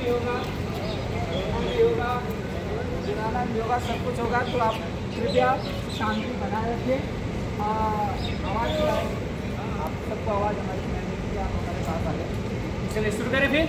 होगा, होगा, जिनानंद होगा, सब कुछ होगा। तो आप कृपया शांति बनाए रखें। आवाज़ आप सबको आवाज़ हमारी सुनाई देगी, आप हमारे साथ आ जाए। चलिए शुरू करें फिर।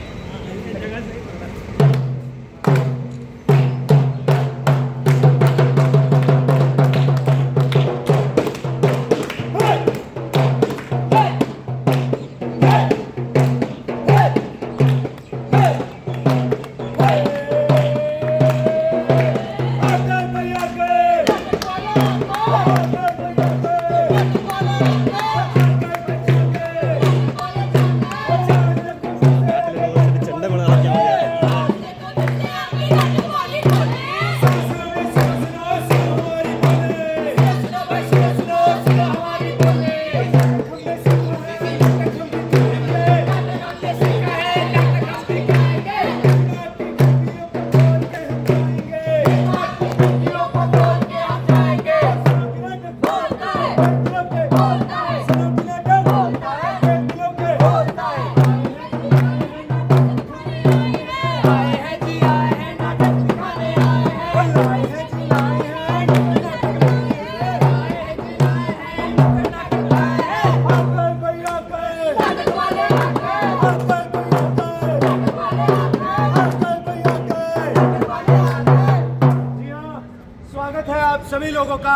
सभी लोगों का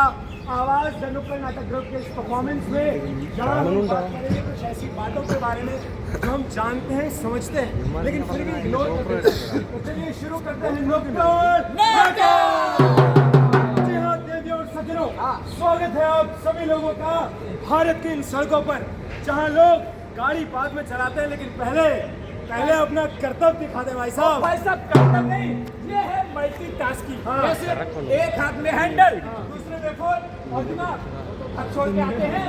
आवाज धनुकर नाटक ग्रुप के इस परफॉर्मेंस में जहाँ हम बात करेंगे कुछ ऐसी बातों के बारे में जो हम जानते हैं, समझते हैं, लेकिन फिर भी इग्नोर करते हैं। तो चलिए शुरू करते हैं नुक्कड़ नाटक। जी हाँ देवियों और सज्जनों, स्वागत है आप सभी लोगों का भारत की इन सड़कों पर जहाँ लोग गाड़ी बाद में चलाते हैं, लेकिन पहले अपना कर्तव्य दिखाते हैं। भाई साहब कर्तव्य नहीं, ये है मल्टीटास्किंग। जैसे एक हाथ में हैंडल, दूसरे में फोन और दिमाग, तो छोड़ के आते हैं।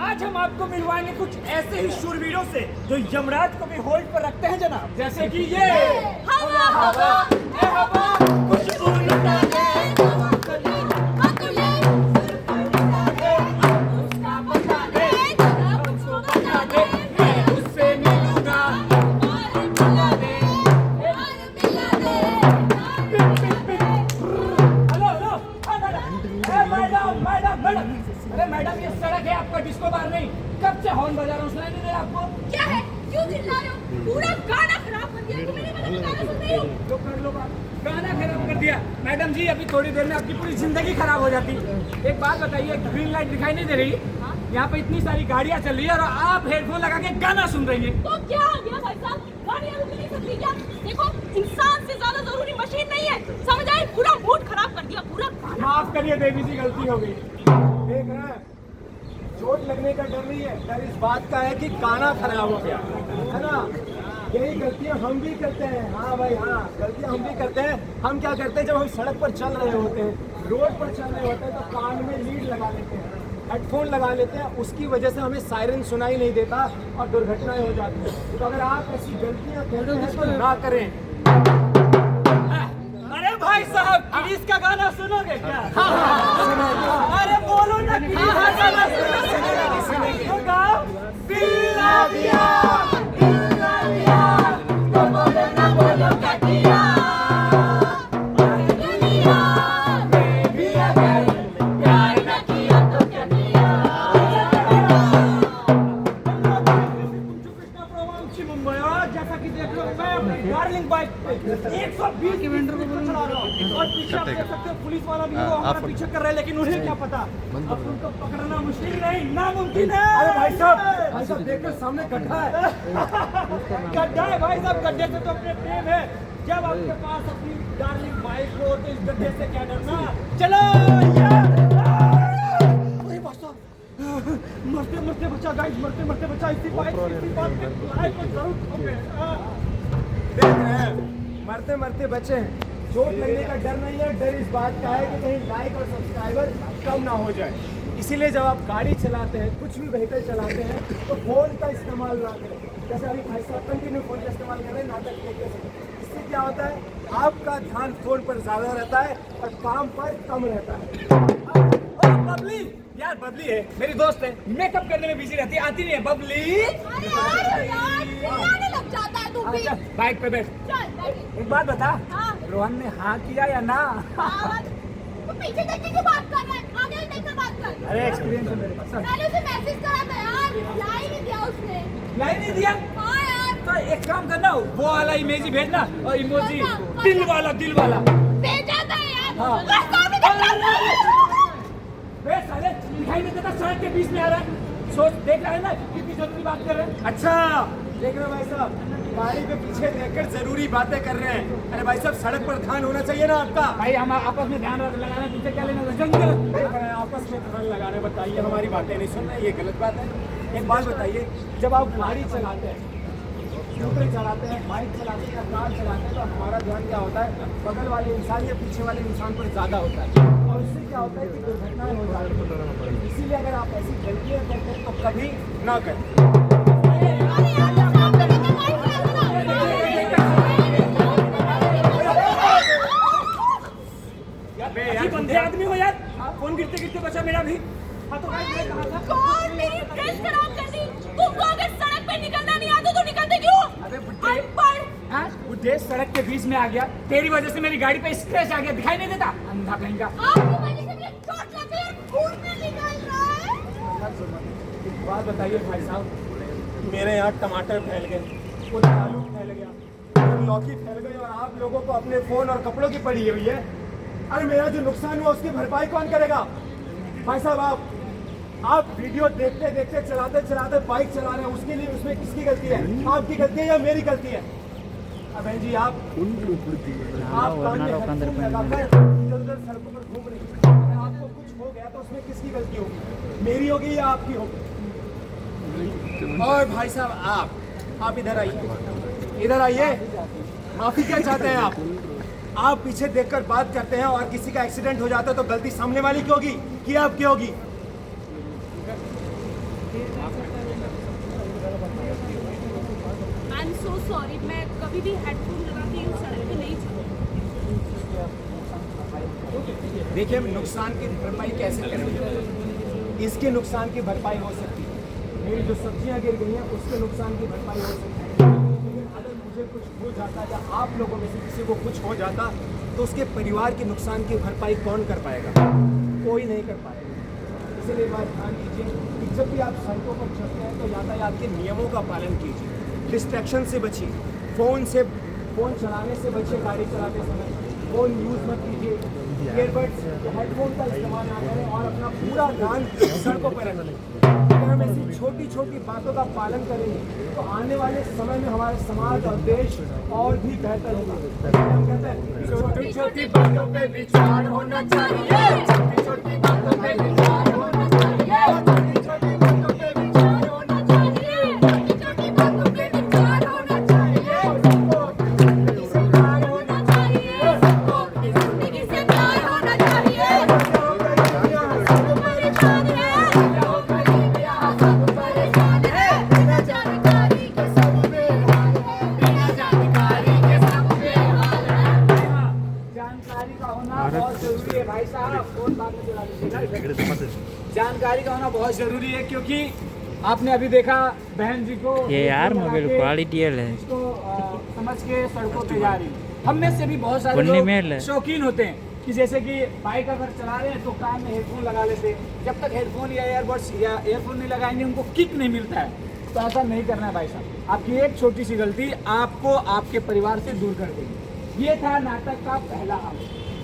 आज हम आपको मिलवाएंगे कुछ ऐसे ही शूरवीरों से जो यमराज को भी होल्ड पर रखते हैं जनाब। जैसे कि ये हवा हवा ए हवा कुछ उल्टा दे, मैडम ये सड़क है आपका, डिस्को बार नहीं। कब से हॉर्न बजा रहा हूँ, सुनाई नहीं दे रहा आपको? क्या है? क्यों चिल्ला रहे हो? पूरा गाना खराब कर दिया। तुम्हें नहीं पता मैं गाना सुन रही हूँ? लो कर लो बात, गाना खराब कर दिया। मैडम जी अभी थोड़ी देर में आपकी पूरी जिंदगी खराब हो जाती। एक बात बताइए, ग्रीन लाइट दिखाई नहीं दे रही? यहाँ पे इतनी सारी गाड़ियाँ चल रही है और आप हेडफोन लगा के गाना सुन रही है। तो क्या हो गया भाई साहब? गाड़ियाँ रुक नहीं सकती क्या? देखो इंसान से ज्यादा जरूरी मशीन नहीं है, समझ आए? पूरा मूड खराब कर दिया, पूरा गाना। माफ करिए देवी जी, गलती हो गई। देख रहे हैं, चोट लगने का डर नहीं है, डर इस बात का है कि गाना खराब हो गया है ना। यही गलतियां हम भी करते हैं। हाँ भाई हाँ, गलतियां हम भी करते हैं। हम क्या करते हैं, जब हम सड़क पर चल रहे होते हैं, रोड पर चल रहे होते हैं, तो कान में लीड लगा लेते हैं, हेडफोन लगा लेते हैं। उसकी वजह से हमें सायरन सुनाई नहीं देता और दुर्घटनाएं हो जाती हैं। तो अगर आप ऐसी गलतियां करते हैं तो ना करें। अरे भाई साहब, किरीस का गाना सुनोगे क्या? अरे बोलो ना, किरीस का गाना सुनोगे? तो गाओ। दिला दिया, दिला दिया, तो बोलो ना बोलो क्या किया। दुनिया में भी अगर प्यार न किया तो क्या किया। मुंबई, और जैसा कि देख लो मैं अपनी डार्लिंग बाइक पे 120 किलोमीटर पर चला रहा हूँ और पीछे आप देख सकते हो पुलिस वाला भी वो हमारा पीछे कर रहा है, लेकिन उन्हें क्या पता, अब उनको पकड़ना मुश्किल नहीं नामुमकिन है। अरे भाई साहब देखकर सामने गड्ढा है। गड्ढा है भाई साहब, गड्ढे से तो अपने प्रेम है। जब आपके पास अपनी डार्लिंग बाइक हो तो इस गड्ढे से क्या डरना। चलो यार, अरे भाई साहब, मरते मरते बच्चा, गाइस मरते मरते बच्चा, इसी बात पे लाइफ को जरूर ठोके। देख रहे हैं, मरते मरते बचे हैं। चोट लगने का डर नहीं है, डर इस बात का है कि कहीं लाइक और सब्सक्राइबर कम ना हो जाए। इसीलिए जब आप गाड़ी चलाते हैं, कुछ भी व्हीकल चलाते हैं, तो फोन का इस्तेमाल ना करें। जैसे अभी भाई साहब कंटिन्यू फोन का इस्तेमाल कर रहे हैं नाटक देखते समय। इससे क्या होता है, आपका ध्यान फोन पर ज्यादा रहता है और काम पर कम रहता है। बबली यार, बबली है मेरी दोस्त है, मेकअप करने में बिजी रहती है, आती नहीं है। बबली अरे यार चिल्लाने लग जाता है तू। भी चल बाइक पे बैठ। चल बैठ। एक बात बता, हाँ। रोहन ने हाँ किया या ना? हाँ, तू पीछे देख के क्यों बात कर रहा है? आगे देख कर बात कर। अरे एक्सपीरियंस है मेरे पास। मैंने उसे मैसेज करा था यार, रिप्लाई नहीं दिया उसने। लाई नहीं दिया? हाँ यार। तो एक काम करना, वो वाला इमेजी भेजना और इमोजी दिल वाला भेजा था यार। हाँ। रास्ता में देख रहा था। बे साले दिखाई नहीं देता, सड़क के बीच में आ रहा है। सोच देख रहा है ना कितनी जरूरी बात कर रहे हैं। अच्छा देख रहे हो भाई साहब, गाड़ी पे पीछे देखकर जरूरी बातें कर रहे हैं। अरे भाई साहब सड़क पर ध्यान होना चाहिए ना आपका। भाई हम आपस में ध्यान लगाना, पीछे क्या लेना? आपस में ध्यान लगाने बताइए, हमारी बातें नहीं सुन रहे, ये गलत बात है। एक बात बताइए, जब आप गाड़ी चलाते हैं, स्कूटर चलाते हैं, बाइक चलाते हैं या कार चलाते हैं, तो हमारा ध्यान क्या होता है? बगल वाले इंसान या पीछे वाले इंसान पर ज़्यादा होता है और उससे क्या होता है कि दुर्घटनाएं हो जाती हैं। इसीलिए अगर आप ऐसी गलतियां करते हैं तो कभी ना करें। अरे यार, तो सामने देख के बाइक चला रहा है। यार बंदे आदमी हो यार, फोन गिरते गिरते बचा मेरा भी। हाँ तो भाई मैं कहा था, कौन मेरी ड्रेस खराब कर दी? तुमको अगर सड़क पे निकलना नहीं आता तो निकलते क्यों? अबे बुड्ढे। अनपढ़। हाँ बुड्ढे सड़क के बीच में आ गया, तेरी वजह से मेरी गाड़ी पे स्क्रैच आ गया, दिखाई नहीं देता? अंधा कहीं का। आपकी वजह से मुझे चोट लग गई, खून भी निकल रहा है। एक बात बताइए भाई साहब, मेरे यहाँ टमाटर फैल गए, उधर आलू फैल गया, उधर लौकी फैल गई और आप लोगों को अपने फोन और कपड़ों की पड़ी हुई है। अरे मेरा जो नुकसान हुआ उसकी भरपाई कौन करेगा? भाई साहब आप वीडियो देखते देखते चलाते चलाते बाइक चला रहे हैं, उसके लिए उसमें किसकी गलती है? आपकी गलती है या मेरी गलती है? अब बहन जी आप कान में हेडफोन लगाकर इधर-उधर सड़कों पर घूम रही हैं। अगर आपको कुछ हो गया तो उसमें किसकी गलती होगी? मेरी होगी या आपकी होगी? और भाई साहब आप इधर आइए, इधर आइए। माफी क्या चाहते हैं आप? आप पीछे देखकर बात करते हैं और किसी का एक्सीडेंट हो जाता है तो गलती सामने वाली की होगी कि आपकी होगी? आई एम सो सॉरी, मैं कभी भी हेडफोन लगा के यूं सड़क पे नहीं चलती। देखिए नुकसान की भरपाई कैसे करेंगे? इसके नुकसान की भरपाई हो सकती है, मेरी जो सब्जियां गिर गई हैं उसके नुकसान की भरपाई हो सकती है, लेकिन अगर मुझे कुछ हो जाता या आप लोगों में से किसी को कुछ हो जाता तो उसके परिवार के नुकसान की भरपाई कौन कर पाएगा? कोई नहीं कर पाएगा। इसलिए एक बात ध्यान दीजिए कि जब भी आप सड़कों पर चलते हैं तो यातायात के नियमों का पालन कीजिए, डिस्ट्रैक्शन से बचिए, फोन चलाने से बचिए, गाड़ी चलाते समय फोन यूज मत कीजिए, ईयरबड्स हेडफोन का इस्तेमाल ना करें और अपना पूरा ध्यान सड़कों पर रखें। अगर हम ऐसी छोटी छोटी बातों का पालन करेंगे तो आने वाले समय में हमारे समाज और देश और भी बेहतर होगा। हम कहते हैं छोटी छोटी बातों पे विचार होना चाहिए, छोटी छोटी बातों पे विचार होना चाहिए, छोटी छोटी बातों पे विचार होना चाहिए, छोटी छोटी बातों पे विचार होना चाहिए, सबको जिंदगी से प्यार होना चाहिए, सबको जिंदगी से प्यार होना चाहिए, सब परेशान है, सब परेशान है, बिना जानकारी के सब बेहाल है, बिना जानकारी के सब बेहाल है। जानकारी का होना बहुत जरूरी है भाई साहब, कौन बात में चला लीजिएगा। जानकारी का होना बहुत जरूरी है क्योंकि आपने अभी देखा बहन जी को ये यार मोबाइल क्वालिटी है इसको समझ के सड़कों पे जा रही है। हम में से भी बहुत सारे पुण्य मेल है। लोग शौकीन होते हैं कि जैसे कि बाइक अगर चला रहे हैं तो कान में हेडफोन लगा लेते हैं, जब तक हेडफोन या ईयरबड्स या एयरफोन नहीं लगाएंगे उनको किक नहीं मिलता है। तो ऐसा नहीं करना है भाई साहब, आपकी एक छोटी सी गलती आपको आपके परिवार से दूर कर देगी। ये था नाटक का पहला अंग।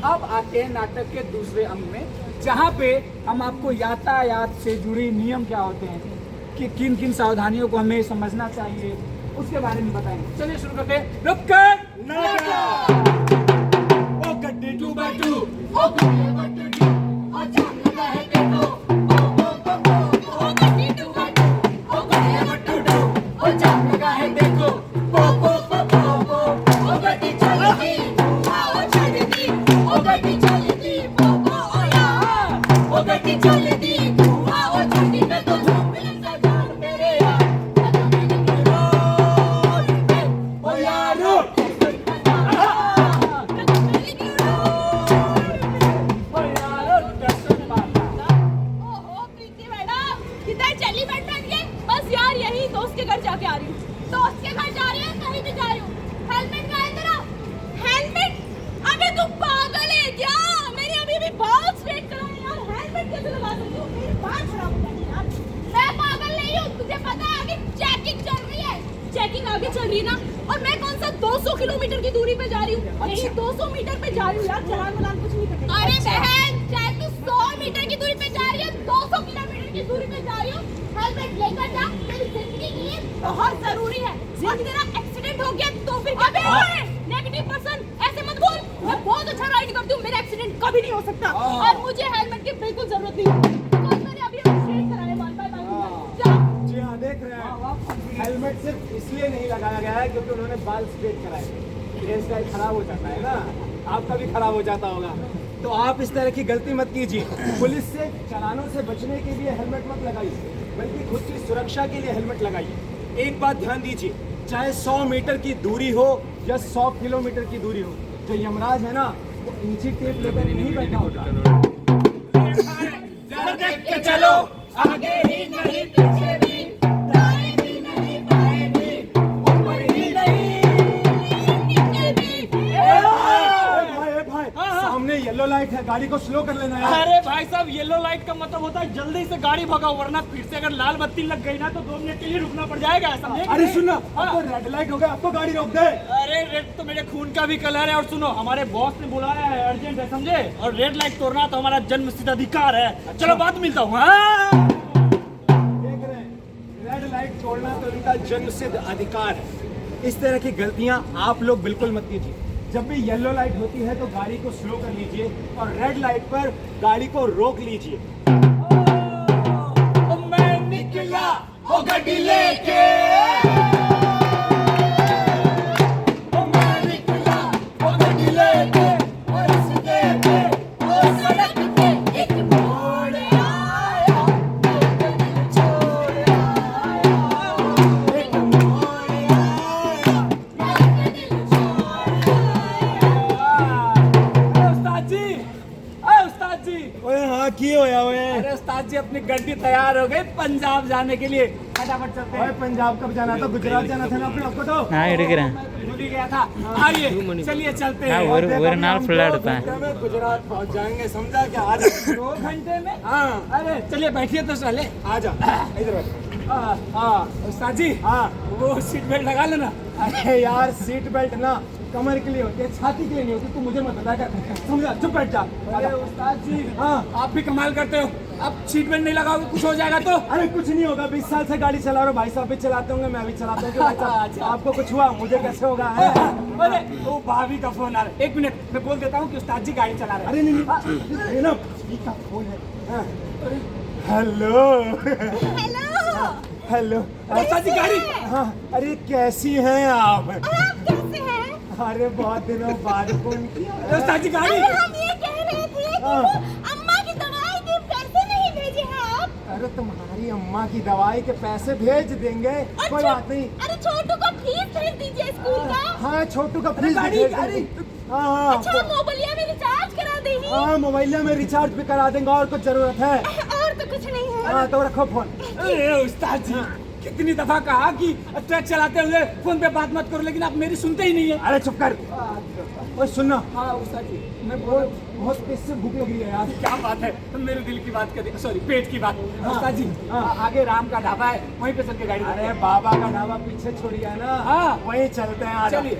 अब आते हैं नाटक के दूसरे अंग में, जहाँ पे हम आपको यातायात से जुड़ी नियम क्या होते हैं कि किन किन सावधानियों को हमें समझना चाहिए उसके बारे में बताएंगे। चलिए शुरू करते हैं। रुककर नाटक। ओ गड्डी 2x2, ओ गड्डी 122, ओ जाम लगा है देखो, ओ गड्डी 2x2, ओ गड्डी 122, ओ जाम लगा है देखो, ओ गड्डी चलती, ओ चलती, ओ गड्डी चलती, ओ यार, ओ गड्डी चलती, ओ चलती, मैं तो झूम मिलता जान मेरे यार, ओ यार ओहो प्रीति मैडम, किधर चली मैडम ये? बस यार यही दोस्त के घर जाके आ रही हूँ। दोस्त के घर जा रही है, कहीं चेकिंग आगे चल रही है ना, और मैं कौन सा 200 किलोमीटर की दूरी पे जा रही हूँ, यही 200 मीटर पे जा रही हूँ यार, चालान वालान कुछ नहीं कटेगा। अरे बहन, चाहे तू 100 मीटर की दूरी पे जा रही हो, 200 किलोमीटर की दूरी पे जा रही हो, हेलमेट लेकर जा, तेरी जिंदगी के लिए बहुत जरूरी है। और तेरा एक्सीडेंट हो गया तो फिर क्या करोगे? नेगेटिव पर्सन, ऐसे मत बोल, मैं बहुत अच्छा राइड करती हूँ, मेरा एक्सीडेंट कभी नहीं हो सकता, और मुझे हेलमेट की बिल्कुल जरूरत नहीं है। बिकॉज़ मैंने अभी स्ट्रेट कराया बाल, बाय बाय। जी हाँ, देख रहे हैं, हेलमेट सिर्फ इसलिए नहीं लगाया गया है क्योंकि उन्होंने बाल स्ट्रेट कराए। हेयर स्टाइल खराब हो जाता है ना, आपका भी खराब हो जाता होगा, तो आप इस तरह की गलती मत कीजिए। पुलिस से चालानों से बचने के लिए हेलमेट मत लगाइए, बल्कि खुद की सुरक्षा के लिए हेलमेट लगाइए। एक बात ध्यान दीजिए, चाहे 100 मीटर की दूरी हो या 100 किलोमीटर की दूरी हो, जो यमराज है ना, वो इंची टेप लेकर नहीं बैठा होता। देख के चलो, आगे ही नहीं पीछे भी, दाएं भी नहीं बाएं भी, ऊपर ही नहीं नीचे भी। भाई, सामने येलो लाइट है, गाड़ी को स्लो कर लेना यार। अरे भाई साहब, येलो लाइट का मतलब होता है जल्दी से गाड़ी भगाओ, वरना फिर से अगर लाल बत्ती लग गई ना तो 2 मिनट के लिए रुकना पड़ जाएगा, समझे? अरे सुन ना, अब तो रेड लाइट हो गया, अब तो गाड़ी रोक दे। अरे रेड तो मेरे खून का भी कलर है, और सुनो, हमारे बॉस ने बुलाया है, अर्जेंट है, समझे? और रेड लाइट तोड़ना तो हमारा जन्मसिद्ध अधिकार है। चलो बाद में मिलता हूँ। देख रहे हैं, रेड लाइट तोड़ना तो इनका जन्मसिद्ध अधिकार है। इस तरह की गलतियां आप लोग बिल्कुल मत कीजिए। जब भी येलो लाइट होती है तो गाड़ी को स्लो कर लीजिए, और रेड लाइट पर गाड़ी को रोक लीजिए। मैं निकला वो गड्डी लेके, मैं निकला वो गड्डी लेके, और इसके पे वो सड़क पे एक मोड़ आया, एक दिल छोड़ आया, एक मोड़ आया, एक दिल छोड़ आया। उस्ताद जी, उस्ताद जी। ओए हाँ, की होया ओए? अरे उस्ताद जी, अपनी गड्डी तैयार हो गई पंजाब जाने के लिए, फटाफट चलते ओए हैं। पंजाब कब जाना था? गुजरात जाना था ना अपने आपको तो। நான் எடுக்கிறேன். मैं भूल ही गया था। आइए चलिए चलते हाँ, हैं। ஒரு ஒரு நாள் ஃபுல்லாக दो எடுப்பேன். घंटे में गुजरात पहुंच जाएंगे, समझा क्या? आज 2 घंटे में? हाँ, अरे चलिए बैठिए तो चले। आजा इधर बैठ। हाँ उस्ताद जी, हाँ, वो सीट बेल्ट लगा लेना। अरे यार, सीट बेल्ट ना कमर के लिए होती है, छाती के लिए नहीं होती। तू मुझे मत बता कर, समझा? चुप बैठ जा। अरे उस्ताद जी, हाँ, आप भी कमाल करते हो, अब सीट बेल्ट नहीं लगाओगे कुछ हो जाएगा तो? अरे कुछ नहीं होगा, 20 साल से गाड़ी चला रहा हूँ, भाई साहब भी चलाते होंगे, मैं भी चलाता हूँ। क्यों भाई साहब, अच्छा। आपको कुछ हुआ, मुझे कैसे होगा? है? अरे वो भाभी का फोन आ रहा है, 1 मिनट मैं बोल देता हूँ कि उस्ताद जी गाड़ी चला रहे हैं। अरे नहीं, ना ठीक है, फोन है। हाँ। हेलो हेलो, उस्ताद जी गाड़ी। हाँ, अरे कैसी हैं आप? आप कैसे हैं? अरे बहुत दिनों बाद फोन किया। उस्ताद जी गाड़ी। अरे हम ये कह रहे थे कि हाँ। वो अम्मा की दवाई के पैसे नहीं भेजे हैं आप? अरे तुम्हारी अम्मा की दवाई के पैसे भेज देंगे, कोई बात नहीं। अरे छोटू को फीस भेज दीजिए स्कूल का। हाँ, छोटू का फीस गाड़ी, भेज गाड़ी। देंगे। हाँ अच्छा, मोबाइलिया में रिचार्ज करा देंगी? हाँ, मोबाइल में रिचार्ज भी करा देंगे, और कुछ जरूरत है? और तो कुछ नहीं है। हाँ, तो रखो फोन। अरे उस्ताद जी, कितनी दफा कहा कि ट्रक चलाते हुए फोन पे बात मत करो, लेकिन आप मेरी सुनते ही नहीं है। अरे चुप कर। ओए सुनना, हाँ उस्ताद जी, मैं बहुत तेज से भूख लगी है यार। क्या बात है, मेरे दिल की बात कर, सॉरी पेट की बात। उस्ताद जी, हाँ। आगे राम का ढाबा है, वहीं पे चल के गाड़ी। अरे बाबा का ढाबा पीछे छोड़िए ना, हाँ। वहीं चलते हैं। आज चलिए।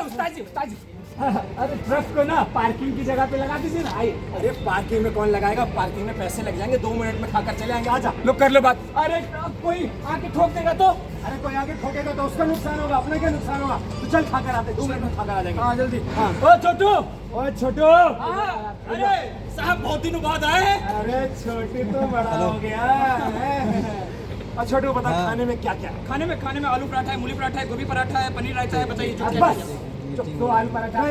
उस्ताद जी, अरे ट्रक को ना पार्किंग की जगह पे लगा दीजिए ना। आइए। अरे पार्किंग में कौन लगाएगा? पार्किंग में पैसे लग जाएंगे, 2 मिनट में खाकर चले आएंगे। आजा। लो कर लो बात। अरे अब कोई आके ठोक देगा तो? अरे कोई आगे ठोकेगा तो उसका नुकसान होगा, अपना क्या नुकसान होगा? तो चल खाकर आते, 2 मिनट में खाकर आ जाएंगे। हाँ जल्दी। हाँ। ओ छोटू। ओए छोटू। अरे साहब बहुत दिनों बाद आए हैं। अरे छोटू तो बड़ा हो गया है। और छोटू बता, खाने में क्या क्या है? खाने में आलू पराठा है, मूली पराठा है, गोभी पराठा है, पनीर रायता है, बताइए जो अब क्या बस चाहिए। चुप, 2 आलू पराठा,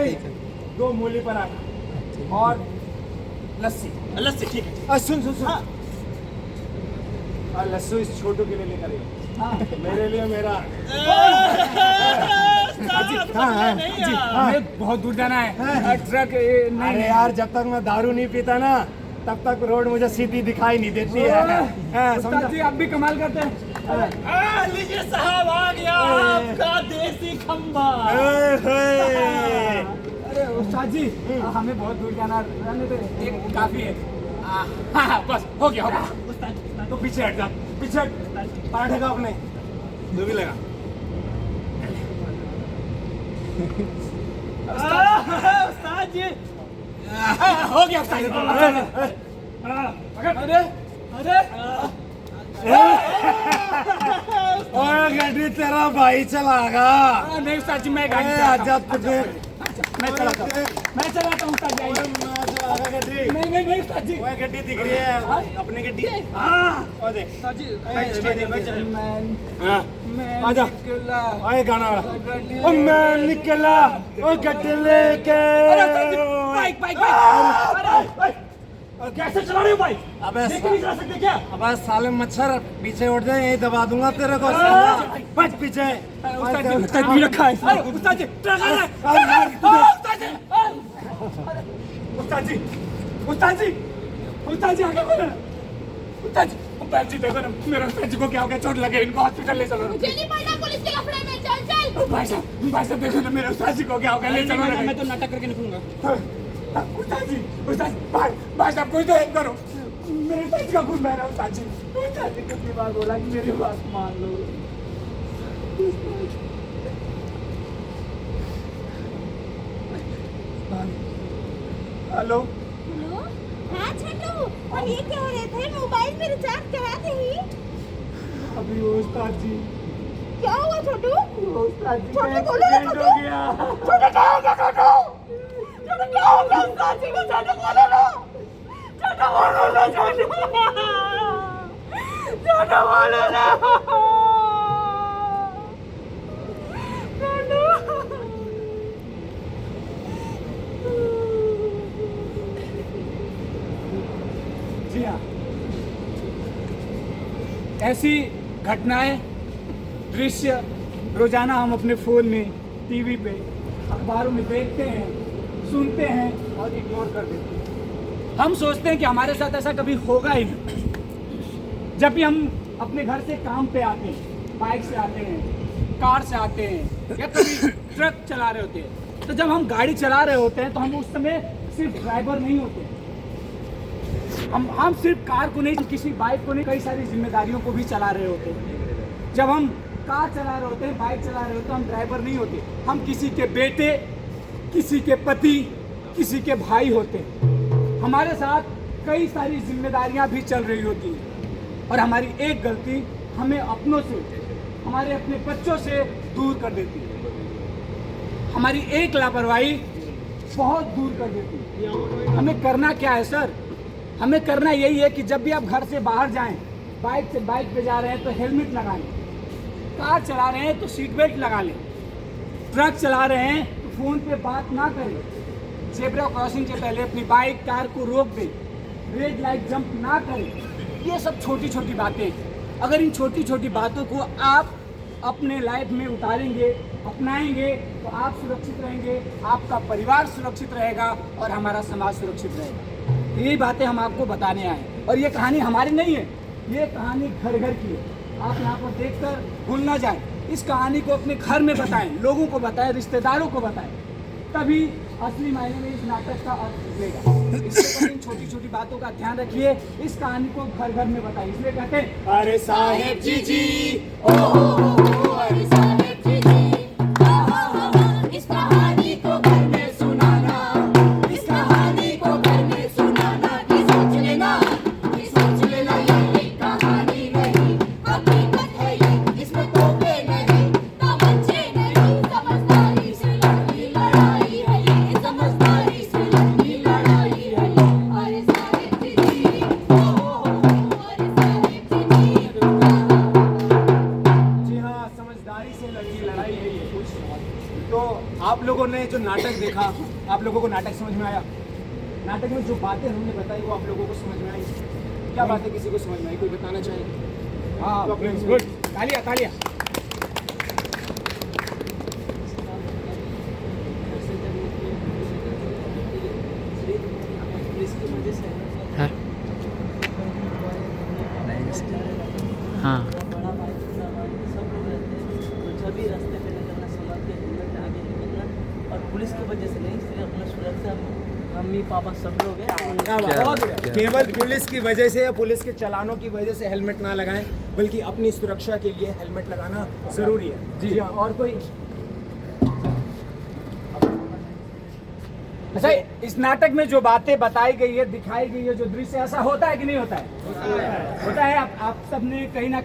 2 मूली पराठा और लस्सी। लस्सी ठीक है। और सुन सुन सुन, हाँ। और लस्सी इस छोटू के लिए लेकर आइए। मेरे लिए मेरा। हाँ, जी, हमें बहुत दूर जाना है, ट्रक अरे यार, जब तक मैं दारू नहीं पीता ना, तब तक रोड मुझे सीधी दिखाई नहीं देती है। हाँ, समझा? उस्ताद जी आप भी कमाल करते हैं। लीजिए साहब, आ गया आपका देसी खंबा। अरे उस्ताद जी, हमें बहुत दूर जाना, रहने दो, एक काफी है। हाँ बस हो गया। तो पीछे हट जा, पीछे हट। पराठे का अपने तू भी लगा। उस्ताद जी हो गया उस्ताद जी। अरे ओए गाड़ी तेरा भाई चलागा। नहीं उस्ताद जी मैं गाड़ी आजा तुझे मैं चलाता हूँ उस्ताद जी। गाड़ी नहीं उस्ताद जी। ओए गड्डी दिख रही है अपनी गड्डी। हाँ ओ देख उस्ताद जी हाँ मैं आजा निकला। ओए गाना वाला ओ मैं निकला ओ गड्डी लेके। अरे उस्ताद जी बाइक अरे कैसे चला रहे हो बाइक? अबे देख के नहीं चला सकते क्या? अबे साले मच्छर पीछे उठ जाए यही दबा दूंगा तेरे को। बच पीछे उस्ताद जी रखा है उस्ताद जी उस्ताद जी आगे बोलो उस्ताद जी देखो ना मेरे उस्ताद जी को क्या हो गया, चोट लगे, इनको हॉस्पिटल ले चलो। मुझे नहीं पढ़ना पुलिस के लफड़े में, चल भाई साहब देखो ना मेरे उस्ताद जी को क्या हो गया, ले चलो। मैं तो नाटक करके निकलूंगा। उस्ताद जी भाई साहब कोई तो हेल्प करो, मेरे उस्ताद जी का खून बह रहा है। उस्ताद जी कितनी बार बोला कि मेरी बात मान लो। हेलो हेलो, हाँ छोटू, और ये क्या हो रहे थे? मोबाइल में रिचार्ज करा थे ही? अभी वो उस्ताद जी क्या हुआ छोटू? उस्ताद जी छोटू का बोलो ना एक्सीडेंट छोटू। हो गया। छोटू क्या हो गया छोटू? छोटू क्या हो गया उस्ताद जी को? छोटू बोलो ना। छोटू बोलो ना छोटू। छोटू बोलो ना। जी हाँ, ऐसी घटनाएं दृश्य रोजाना हम अपने फोन में, टीवी पे, अखबारों में देखते हैं, सुनते हैं और इग्नोर कर देते हैं। हम सोचते हैं कि हमारे साथ ऐसा कभी होगा ही नहीं। जब भी हम अपने घर से काम पे आते हैं, बाइक से आते हैं, कार से आते हैं या कभी ट्रक चला रहे होते हैं, तो जब हम गाड़ी चला रहे होते हैं तो हम उस समय सिर्फ ड्राइवर नहीं होते। हम सिर्फ कार को नहीं, किसी बाइक को नहीं, कई सारी जिम्मेदारियों को भी चला रहे होते हैं। जब हम कार चला रहे होते हैं, बाइक चला रहे होते हैं, हम ड्राइवर नहीं होते, हम किसी के बेटे, किसी के पति, किसी के भाई होते हैं। हमारे साथ कई सारी जिम्मेदारियां भी चल रही होती हैं और हमारी एक गलती हमें अपनों से, हमारे अपने बच्चों से दूर कर देती है। हमारी एक लापरवाही बहुत दूर कर देती है। हमें करना क्या है सर? हमें करना यही है कि जब भी आप घर से बाहर जाएं, बाइक पे जा रहे हैं तो हेलमेट लगा लें, कार चला रहे हैं तो सीट बेल्ट लगा लें, ट्रक चला रहे हैं तो फोन पे बात ना करें, ज़ेब्रा क्रॉसिंग के पहले अपनी बाइक कार को रोक दें, रेड लाइट जंप ना करें। ये सब छोटी छोटी बातें हैं। अगर इन छोटी छोटी बातों को आप अपने लाइफ में उतारेंगे, अपनाएंगे तो आप सुरक्षित रहेंगे, आपका परिवार सुरक्षित रहेगा और हमारा समाज सुरक्षित रहेगा। यही बातें हम आपको बताने आए हैं और ये कहानी हमारी नहीं है, ये कहानी घर घर की है। आप यहाँ पर देखकर भूल ना जाएं। इस कहानी को अपने घर में बताएं, लोगों को बताएं, रिश्तेदारों को बताएं, तभी असली मायने में इस नाटक का अर्थ निकलेगा। इसलिए इन छोटी छोटी बातों का ध्यान रखिए, इस कहानी को घर घर में बताइए। इसलिए कहते हैं अरे साहेब जी जी ओ अरे साहेब जी जी इस कहानी को घर में सुनाना, इस कहानी को घर में सुनाना, कि सोच लेना ये एक कहानी नहीं, हकीकत है ये, इसमें तोहफे नहीं, तमंचे नहीं, समझदारी से लड़की लड़ाई है ये, समझदारी से लड़की लड़ाई है ये। अरे साहेब जी जी ओ अरे साहेब जी जी। जी हाँ, समझदारी से लड़की लड़ाई है ये। तो आप लोगों ने जो नाटक देखा, आप लोगों को नाटक समझ में आया? नाटक में जो बातें हमने बताई वो आप लोगों को समझ में आई? क्या बातें किसी को समझ में आई? कोई बताना चाहेगा? हाँ तो अपने- गुड, तालियां तालियां। हाँ हाँ सभी रास्ते पे निकलना, समाज के अंदर आगे निकलना और पुलिस की वजह से नहीं, सिर्फ अपना सुरक्षा मम्मी पापा सब लोग हैं। केवल पुलिस की वजह से या पुलिस के चालानों की वजह से हेलमेट ना लगाएं, बल्कि अपनी सुरक्षा के लिए हेलमेट लगाना जरूरी है। जी हाँ, और कोई? अच्छा, इस नाटक में जो बातें बताई गई है, दिखाई गई है, जो दृश्य, ऐसा होता है कि नहीं होता है? होता है। आप सबने कहीं ना